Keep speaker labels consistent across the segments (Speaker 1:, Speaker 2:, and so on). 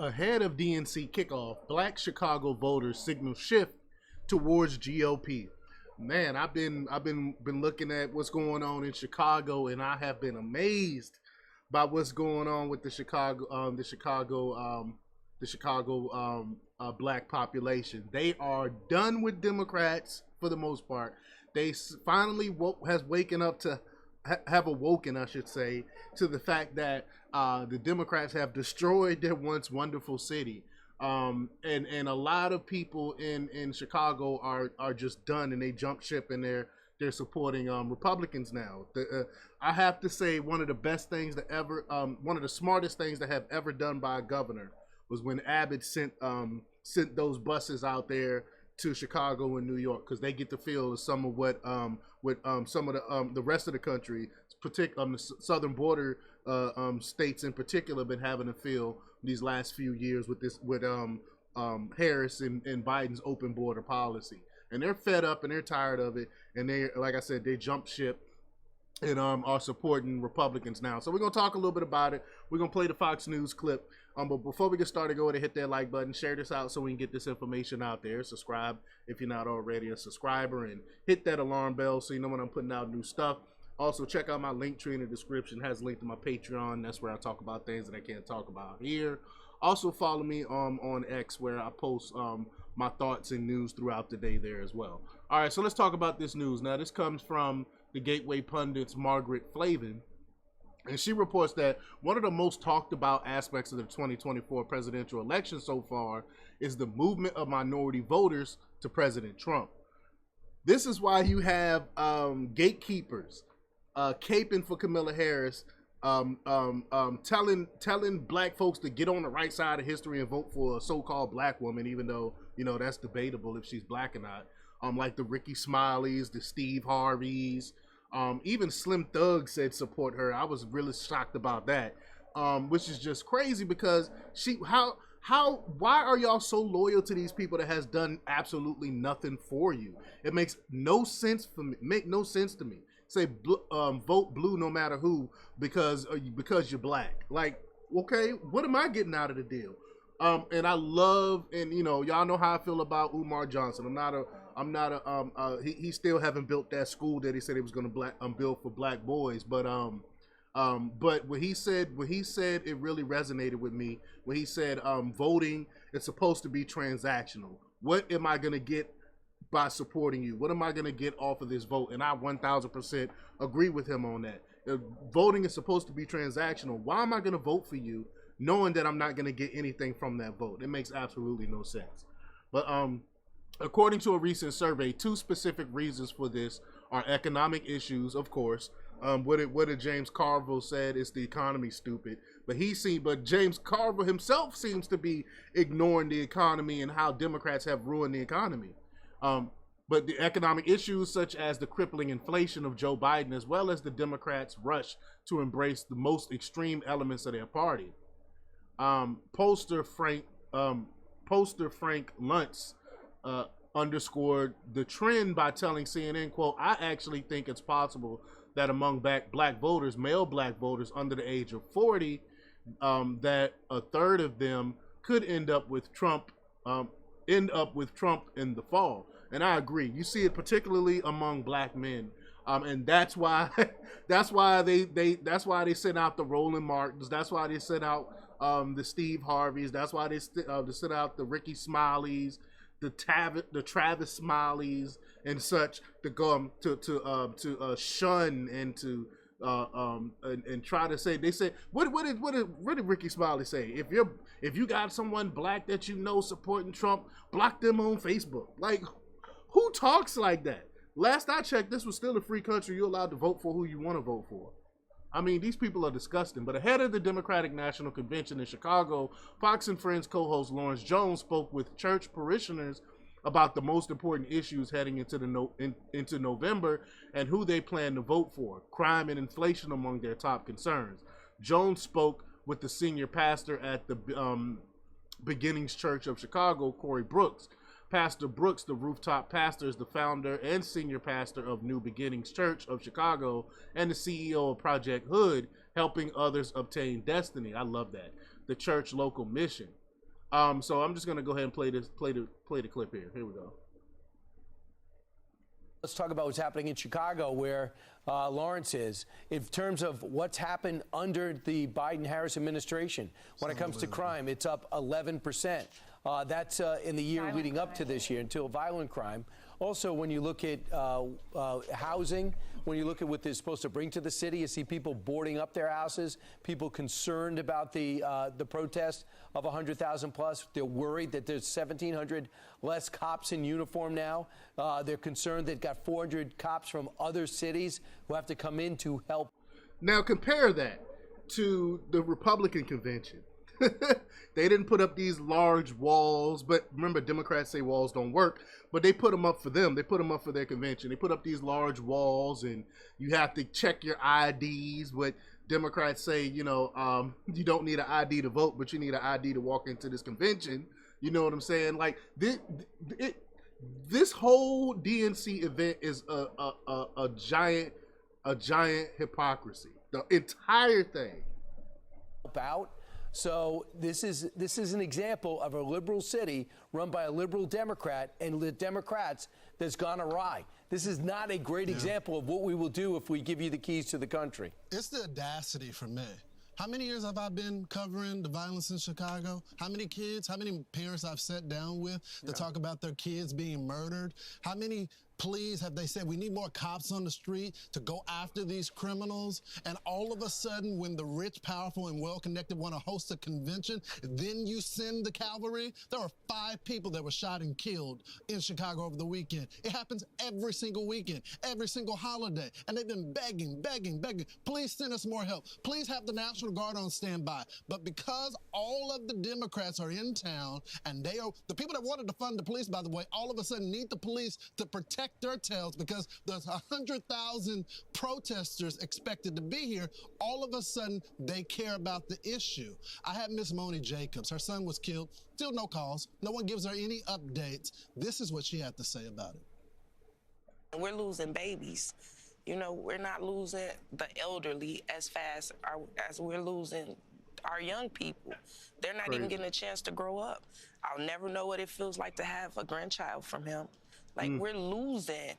Speaker 1: Ahead of DNC kickoff, Black Chicago voters signal shift towards GOP. Man, I've been looking at what's going on in Chicago, and I have been amazed by what's going on with the Chicago black population. They are done with Democrats for the most part. They finally have awoken, I should say, to the fact that the Democrats have destroyed their once wonderful city. And a lot of people in Chicago are just done, and they jump ship, and they're supporting Republicans now. I have to say, one of the smartest things that have ever done by a governor was when Abbott sent those buses out there to Chicago and New York, because they get to feel some of what some of the rest of the country, particularly the southern border states in particular, been having to feel these last few years with Harris and Biden's open border policy. And they're fed up and they're tired of it, and they, like I said, they jumped ship and are supporting Republicans now. So we're gonna talk a little bit about it. We're gonna play the Fox News clip. But before we get started, go ahead and hit that like button, share this out so we can get this information out there. Subscribe if you're not already a subscriber, and hit that alarm bell so you know when I'm putting out new stuff. Also, check out my link tree in the description. It has a link to my Patreon. That's where I talk about things that I can't talk about here. Also, follow me on X, where I post my thoughts and news throughout the day there as well. All right, so let's talk about this news. Now, this comes from the Gateway Pundit's Margaret Flavin. And she reports that one of the most talked about aspects of the 2024 presidential election so far is the movement of minority voters to President Trump. This is why you have gatekeepers caping for Kamala Harris, telling black folks to get on the right side of history and vote for a so-called black woman, even though, you know, that's debatable if she's black or not. Like the Ricky Smileys, the Steve Harveys. Even Slim Thug said support her. I was really shocked about that, which is just crazy, because why are y'all so loyal to these people that has done absolutely nothing for you? It makes no sense to me. Say vote blue no matter who because you're black. Like, okay, what am I getting out of the deal? And I love, and you know, y'all know how I feel about Umar Johnson. He still haven't built that school that he said he was going to build for black boys. But what he said it really resonated with me. When he said voting is supposed to be transactional. What am I going to get by supporting you? What am I going to get off of this vote? And I 1000% agree with him on that. Voting is supposed to be transactional. Why am I going to vote for you knowing that I'm not going to get anything from that vote? It makes absolutely no sense. But according to a recent survey, two specific reasons for this are economic issues, of course. What did James Carville said is the economy stupid, but James Carville himself seems to be ignoring the economy and how Democrats have ruined the economy. But the economic issues, such as the crippling inflation of Joe Biden, as well as the Democrats' rush to embrace the most extreme elements of their party. Poster Frank Luntz underscored the trend by telling CNN, quote, "I actually think it's possible that among black voters, male black voters under the age of 40, that a third of them could end up with Trump in the fall." And I agree. You see it particularly among black men, and that's why they sent out the Roland Martins. That's why they sent out the Steve Harveys. That's why they sent out the Ricky Smileys, the Travis Smileys, and such, to go to shun and to and try to say. They said, what did Ricky Smiley say? If you got someone black that you know supporting Trump, block them on Facebook. Like, who talks like that? Last I checked, this was still a free country. You're allowed to vote for who you want to vote for. I mean, these people are disgusting. But ahead of the Democratic National Convention in Chicago, Fox and Friends co-host Lawrence Jones spoke with church parishioners about the most important issues heading into November and who they plan to vote for. Crime and inflation among their top concerns. Jones spoke with the senior pastor at the Beginnings Church of Chicago, Corey Brooks. Pastor Brooks, the rooftop pastor, is the founder and senior pastor of New Beginnings Church of Chicago and the CEO of Project H.O.O.D, helping others obtain destiny. I love that. The church local mission. So I'm just gonna go ahead and play the clip here. Here we go.
Speaker 2: Let's talk about what's happening in Chicago, where Lawrence is, in terms of what's happened under the Biden-Harris administration. When it comes to crime, it's up 11%. That's in the year leading up to this year, until violent crime. Also, when you look at housing, when you look at what they're supposed to bring to the city, you see people boarding up their houses, people concerned about the protest of 100,000 plus. They're worried that there's 1,700 less cops in uniform now. They're concerned they've got 400 cops from other cities who have to come in to help.
Speaker 1: Now compare that to the Republican convention. They didn't put up these large walls, but remember, Democrats say walls don't work, but they put them up for them. They put them up for their convention. They put up these large walls, and you have to check your IDs. What Democrats say, you don't need an ID to vote, but you need an ID to walk into this convention. You know what I'm saying? Like this whole DNC event is a giant hypocrisy. The entire thing.
Speaker 2: Out. So this is an example of a liberal city run by a liberal Democrat and the Democrats that's gone awry. This is not a great example of what we will do if we give you the keys to the country.
Speaker 3: It's the audacity for me. How many years have I been covering the violence in Chicago? How many kids, how many parents I've sat down with to talk about their kids being murdered? How many pleas have they said we need more cops on the street to go after these criminals? And all of a sudden, when the rich, powerful, and well-connected want to host a convention, then you send the cavalry? There are 5 people that were shot and killed in Chicago over the weekend. It happens every single weekend, every single holiday. And they've been begging, please send us more help. Please have the National Guard on standby. But because all of the Democrats are in town, and they are the people that wanted to fund the police, by the way, all of a sudden need the police to protect their tails because there's 100,000 protesters expected to be here. All of a sudden, they care about the issue. I had Miss Moni Jacobs. Her son was killed. Still no calls. No one gives her any updates. This is what she had to say about it.
Speaker 4: We're losing babies. We're not losing the elderly as fast as we're losing our young people. They're not even getting a chance to grow up. I'll never know what it feels like to have a grandchild from him. Like, we're losing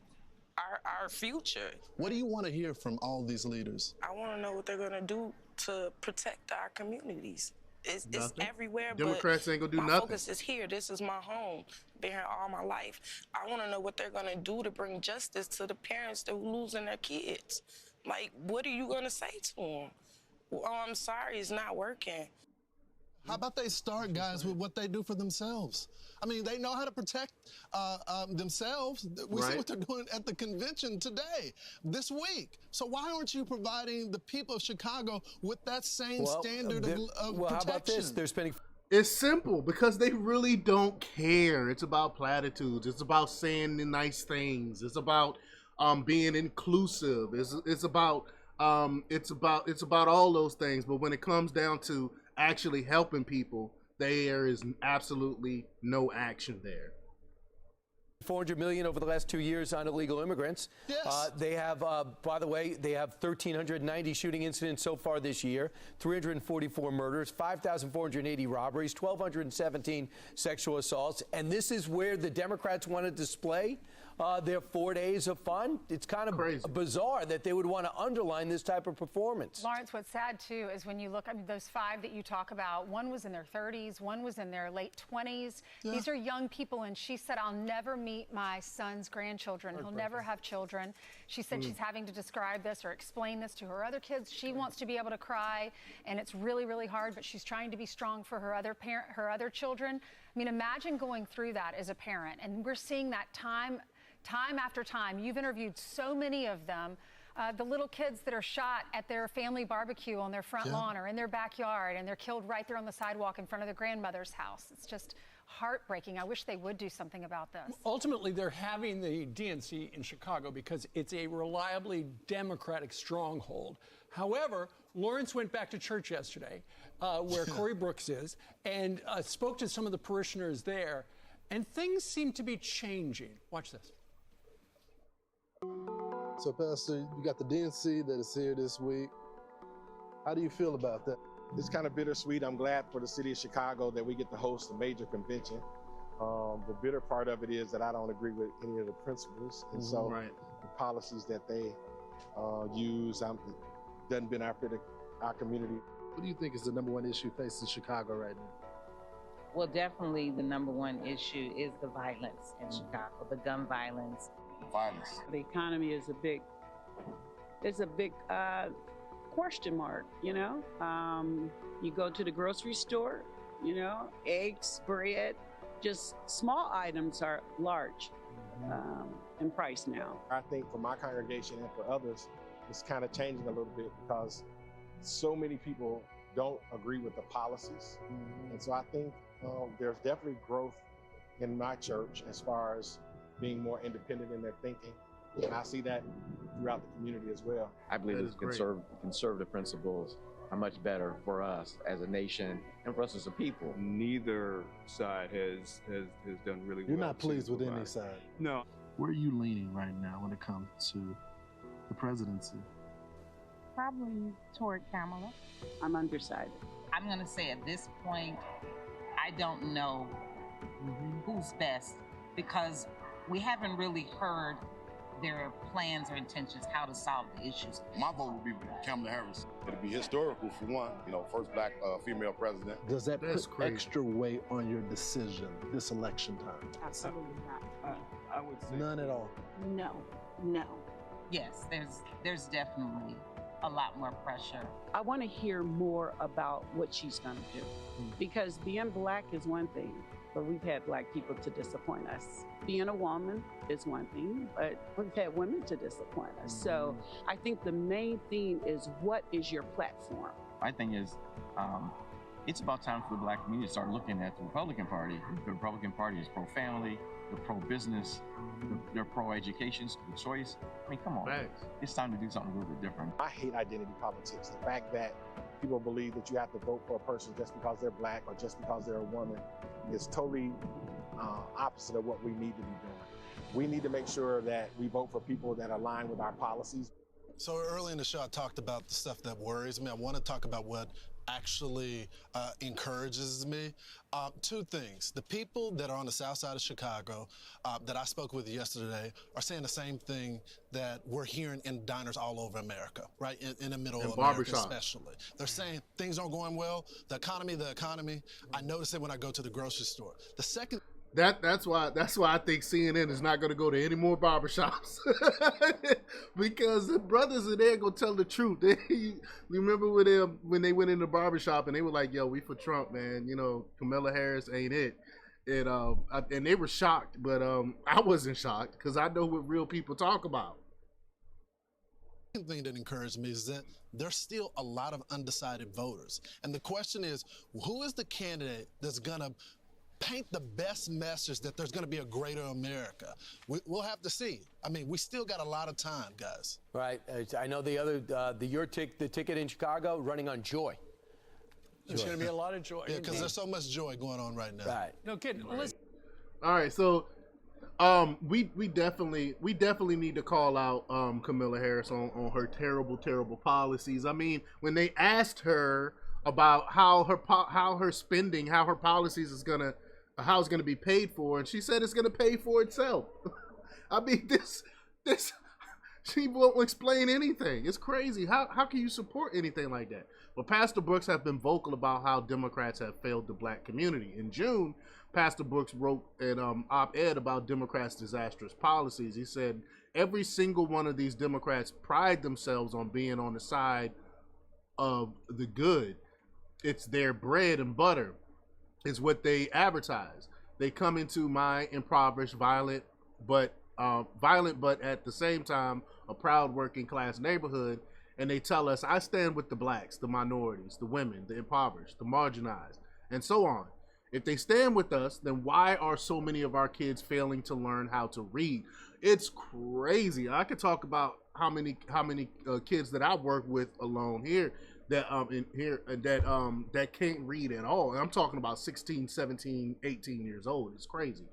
Speaker 4: our future.
Speaker 3: What do you want to hear from all these leaders?
Speaker 4: I want to know what they're going to do to protect our communities. It's everywhere,
Speaker 1: Democrats ain't gonna do
Speaker 4: my
Speaker 1: nothing.
Speaker 4: focus is here. This is my home. Been here all my life. I want to know what they're going to do to bring justice to the parents that are losing their kids. Like, what are you going to say to them? Well, I'm sorry, it's not working.
Speaker 3: How about they start, guys, with what they do for themselves? I mean, they know how to protect themselves. We see what they're doing at the convention today, this week. So why aren't you providing the people of Chicago with that same standard of protection?
Speaker 2: How about this? They're spending...
Speaker 1: It's simple, because they really don't care. It's about platitudes. It's about saying the nice things. It's about being inclusive. It's about all those things. But when it comes down to actually helping people, there is absolutely no action there.
Speaker 2: $400 million over the last 2 years on illegal immigrants.
Speaker 3: Yes.
Speaker 2: They have, by the way, they have 1,390 shooting incidents so far this year, 344 murders, 5,480 robberies, 1,217 sexual assaults. And this is where the Democrats want to display their 4 days of fun. It's kind of
Speaker 1: crazy,
Speaker 2: bizarre that they would want to underline this type of performance.
Speaker 5: Lawrence, what's sad, too, is when you look, those 5 that you talk about, one was in their 30s, one was in their late 20s. Yeah. These are young people, and she said, I'll never meet my son's grandchildren. He'll never have children. She said she's having to describe this or explain this to her other kids. She wants to be able to cry, and it's really, really hard, but she's trying to be strong for her other children. I mean, imagine going through that as a parent, and we're seeing that time after time. You've interviewed so many of them. The little kids that are shot at their family barbecue on their front lawn or in their backyard, and they're killed right there on the sidewalk in front of their grandmother's house. It's just heartbreaking. I wish they would do something about this.
Speaker 6: Ultimately, they're having the DNC in Chicago because it's a reliably Democratic stronghold. However, Lawrence went back to church yesterday, where Corey Brooks is, and spoke to some of the parishioners there, and things seem to be changing. Watch this.
Speaker 3: So, Pastor, you got the DNC that is here this week. How do you feel about that?
Speaker 7: It's kind of bittersweet. I'm glad for the city of Chicago that we get to host a major convention. The bitter part of it is that I don't agree with any of the principles, and so the policies that they use doesn't benefit our community.
Speaker 8: What do you think is the #1 issue facing Chicago right now?
Speaker 9: Well, definitely the #1 issue is the violence in Chicago, the gun violence.
Speaker 10: The economy is a big question mark, you know? You go to the grocery store, you know, eggs, bread, just small items are large in price now.
Speaker 7: I think for my congregation and for others, it's kind of changing a little bit because so many people don't agree with the policies. And so I think there's definitely growth in my church as far as being more independent in their thinking. And I see that throughout the community as well.
Speaker 11: I believe that conservative principles are much better for us as a nation and for us as a people.
Speaker 12: Neither side has done really well.
Speaker 8: You're not pleased with any side?
Speaker 12: No.
Speaker 8: Where are you leaning right now when it comes to the presidency?
Speaker 13: Probably toward Kamala.
Speaker 10: I'm undecided.
Speaker 9: I'm going to say at this point, I don't know who's best because we haven't really heard their plans or intentions, how to solve the issues.
Speaker 14: My vote would be Kamala Harris. It'd be historical for one, you know, first black female president.
Speaker 8: Does that put extra weight on your decision this election time?
Speaker 10: Absolutely not.
Speaker 12: I would say
Speaker 8: none at all.
Speaker 10: No.
Speaker 9: Yes, there's definitely a lot more pressure.
Speaker 10: I want to hear more about what she's going to do because being black is one thing, but we've had black people to disappoint us. Being a woman is one thing, but we've had women to disappoint us. So I think the main theme is, what is your platform?
Speaker 11: My thing is, it's about time for the black community to start looking at the Republican Party. The Republican Party is pro-family, they're pro-business, they're pro-education, school choice. I mean, come on.
Speaker 1: Thanks.
Speaker 11: It's time to do something a little bit different.
Speaker 7: I hate identity politics. The fact that people believe that you have to vote for a person just because they're black or just because they're a woman is totally opposite of what we need to be doing. We need to make sure that we vote for people that align with our policies.
Speaker 3: So early in the show, I talked about the stuff that worries me. I want to talk about what actually encourages me. Two things. The people that are on the south side of Chicago that I spoke with yesterday are saying the same thing that we're hearing in diners all over America, right? In the middle of America especially. They're saying things aren't going well. The economy. I notice it when I go to the grocery store. The second
Speaker 1: That's why I think CNN is not going to go to any more barbershops because the brothers in there gonna tell the truth. You remember when they went in the barbershop and they were like, "Yo, we for Trump, man. You know, Kamala Harris ain't it." And they were shocked, but I wasn't shocked because I know what real people talk about.
Speaker 3: The thing that encouraged me is that there's still a lot of undecided voters, and the question is, who is the candidate that's gonna paint the best message that there's going to be a greater America? We'll have to see. I mean, we still got a lot of time, guys.
Speaker 2: Right. I know the ticket in Chicago running on joy.
Speaker 6: There's going to be a lot of joy.
Speaker 3: Yeah, because there's so much joy going on right now.
Speaker 2: Right.
Speaker 6: No kidding. Listen.
Speaker 1: All right, so we definitely need to call out Kamala Harris on her terrible policies. I mean, when they asked her about how her spending, how her policies is gonna be paid for, and she said it's gonna pay for itself. I mean, this she won't explain anything. It's crazy. How can you support anything like that? But Pastor Brooks have been vocal about how Democrats have failed the black community. In June, Pastor Brooks wrote an op-ed about Democrats' disastrous policies. He said every single one of these Democrats pride themselves on being on the side of the good. It's their bread and butter. It's what they advertise. They come into my impoverished, violent, but at the same time a proud working class neighborhood, and they tell us, I stand with the blacks, the minorities, the women, the impoverished, the marginalized, and so on. If they stand with us, then why are so many of our kids failing to learn how to read? It's crazy. I could talk about how many kids that I've worked with alone here that can't read at all. And I'm talking about 16, 17, 18 years old. It's crazy.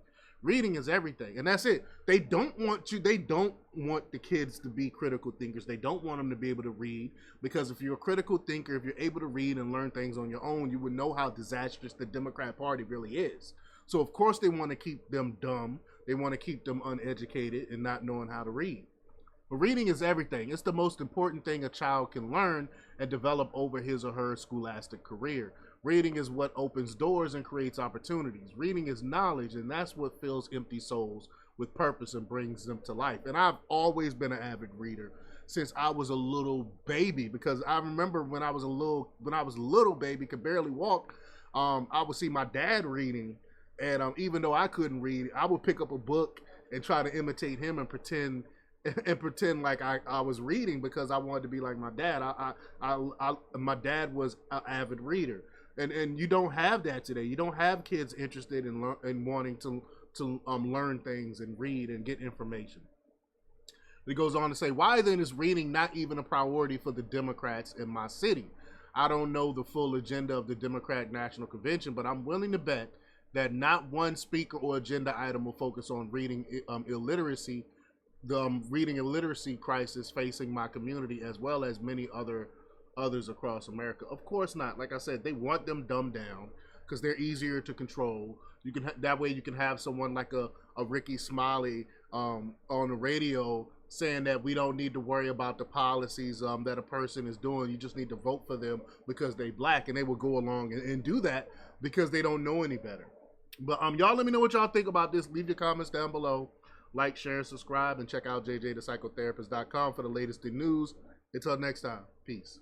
Speaker 1: Reading is everything, and that's it. They don't want the kids to be critical thinkers. They don't want them to be able to read, because if you're a critical thinker, if you're able to read and learn things on your own, you would know how disastrous the Democrat Party really is. So of course they want to keep them dumb. They want to keep them uneducated and not knowing how to read. But reading is everything. It's the most important thing a child can learn and develop over his or her scholastic career. Reading is what opens doors and creates opportunities. Reading is knowledge, and that's what fills empty souls with purpose and brings them to life. And I've always been an avid reader since I was a little baby, because I remember when I was a little baby, could barely walk, I would see my dad reading, and even though I couldn't read, I would pick up a book and try to imitate him and pretend like I was reading, because I wanted to be like my dad. My dad was an avid reader. And you don't have that today. You don't have kids interested in wanting to learn things and read and get information. It goes on to say, why then is reading not even a priority for the Democrats in my city? I don't know the full agenda of the Democratic National Convention, but I'm willing to bet that not one speaker or agenda item will focus on reading illiteracy, the reading illiteracy crisis facing my community, as well as many others across America. Of course not. Like I said, they want them dumbed down because they're easier to control. You can that way you can have someone like a Ricky Smiley on the radio saying that we don't need to worry about the policies that a person is doing. You just need to vote for them because they black, and they will go along and do that because they don't know any better. But y'all let me know what y'all think about this. Leave your comments down below. Like, share, and subscribe, and check out jjthepsychotherapist.com for the latest in news. Until next time, peace.